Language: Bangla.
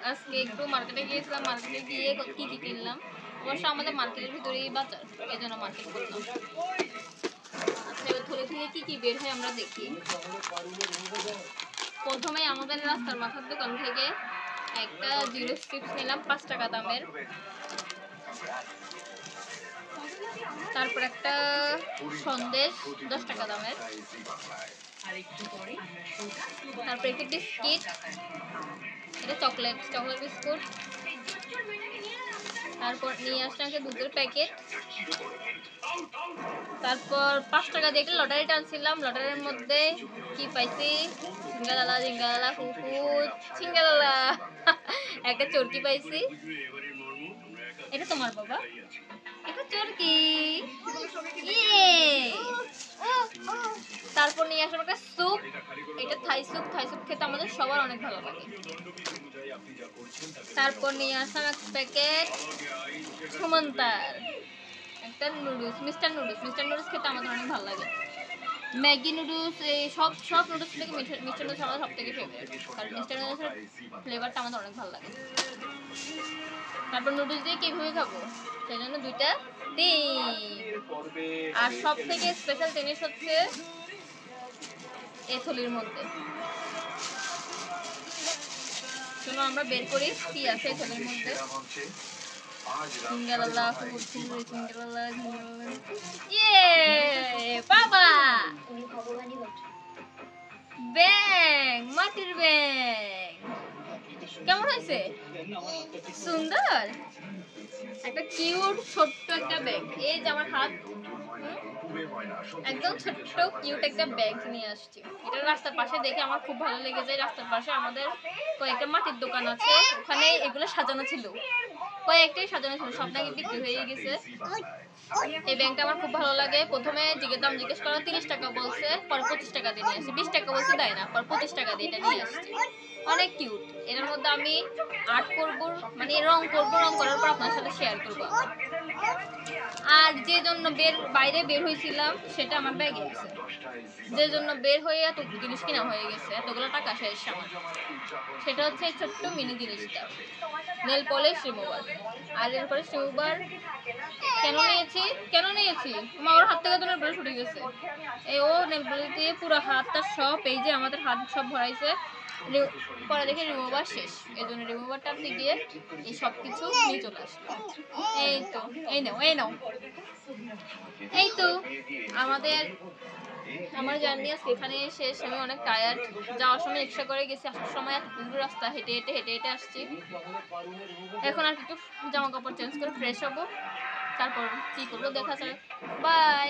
আজকে একটু মার্কেটে গিয়েছিলাম, মার্কেটে গিয়ে কি কি কিনলাম। অবশ্য আমাদের মার্কেটের ভিতরেই বাজার, এই জন্য মার্কেট করলাম। আচ্ছা, এবার ধরে থেকে কি কি বের হয় আমরা দেখি। প্রথমে আমাদের রাস্তার মাথার দোকান থেকে একটা জিরো চিপস নিলাম 5 টাকা দামের। তারপর একটা সন্দেশ 10 টাকা দামের। তারপর একটা বিস্কিট, এটা চকলেট বিস্কুট। তারপর নিয়ে আসলাম একটা দুধের প্যাকেট। তারপর 5 টাকা দিয়ে একটা লটারি টানছিলাম, লটারির মধ্যে কি পাইছি, ঝিঙ্গালালা ফুফুট ঝিঙ্গালালা একটা চরকি পাইছি। এটা তোমার বাবা, এটা চরকি। তারপর নিয়ে আসলাম একটা স্যুপ, এটা থাই স্যুপ খেতে আমাদের সবার অনেক ভালো লাগে। তারপর নিয়ে আসলাম এক প্যাকেট সুমন্তার একটা নুডলস, মিস্টার নুডলস খেতে আমাদের অনেক ভালো লাগে। ম্যাগি নুডলস, এই সব নুডলস থেকে মিস্টার নুডলস আমাদের সব থেকে ফেভারিট, কারণ মিস্টার নুডলসের ফ্লেভারটা আমাদের অনেক ভালো লাগে। তারপর নুডলস দিয়ে কিভাবে খাবো, সেই জন্য 2টা ডিম। আর সব থেকে স্পেশাল জিনিস হচ্ছে এই থলির মধ্যে। চলো আমরা বের করি কি আছে এই থলির মধ্যে। ঝিঙ্গালালা ঝিঙ্গালালা বাবা, ব্যাং, মাটির ব্যাং কেমন হয়েছে? সুন্দর, একটা কিউট ছোট্ট একটা ব্যাগ। এই যে আমার হাত, একদম ছোট্ট কিউট একটা ব্যাগ নিয়ে আসছি। এটা রাস্তার পাশে দেখে আমার খুব ভালো লেগেছে। রাস্তার পাশে আমাদের কয়েকটা মাটির দোকান আছে, ওখানে এগুলো সাজানো ছিল, কয়েকটাই সাজানো ছিল, সব নাকি বিক্রি হয়ে গেছে। এই ব্যাগটা আমার খুব ভালো লাগে। প্রথমে দাম জিজ্ঞেস করা 30 টাকা বলছে, পরে 25 টাকা দিয়ে নিয়ে আসছে। 20 টাকা বলছে দেয় না, পরে 25 টাকা দিয়ে এটা নিয়ে আসছে। অনেক কিউট। এর মধ্যে আমি আর্ট করব, মানে রং করব, রং করার পর আপনার সাথে শেয়ার করব। আর যে জন্য বাইরে বের হয়েছিলাম সেটা আমার ব্যাগে আছে, যে জন্য বের হয়ে এত জিনিস কিনা হয়ে গেছে, এতগুলো টাকা শেষ আমার। সেটা হচ্ছে এই ছোট্ট মিনি জিনিসটা, নেল পলিশ রিমুভার। আর এরপরে রিমুভার কেন নিয়েছি মা, ওর হাত থেকে তো নেল পলিশ উঠে গেছে। এই ও নেল পলিশ দিয়ে পুরো হাতটা সব, এই যে আমাদের হাত সব ভরাইছে। পরে দেখে রিমুভার শেষ, এই জন্য রিমুভারটা আপনি গিয়ে এই সব কিছু নিয়ে চলে আসলো। এই তো, এই নাও এই তো আমার জার্নি আজকে এখানে শেষ। আমি অনেক টায়ার্ড। যাওয়ার সময় রিক্সা করে গেছি, আসার সময় এত দূর রাস্তা হেঁটে হেঁটে আসছি। এখন আর একটু জামা কাপড় চেঞ্জ করে ফ্রেশ হবো, তারপর কি করবো দেখা যাক। বাই।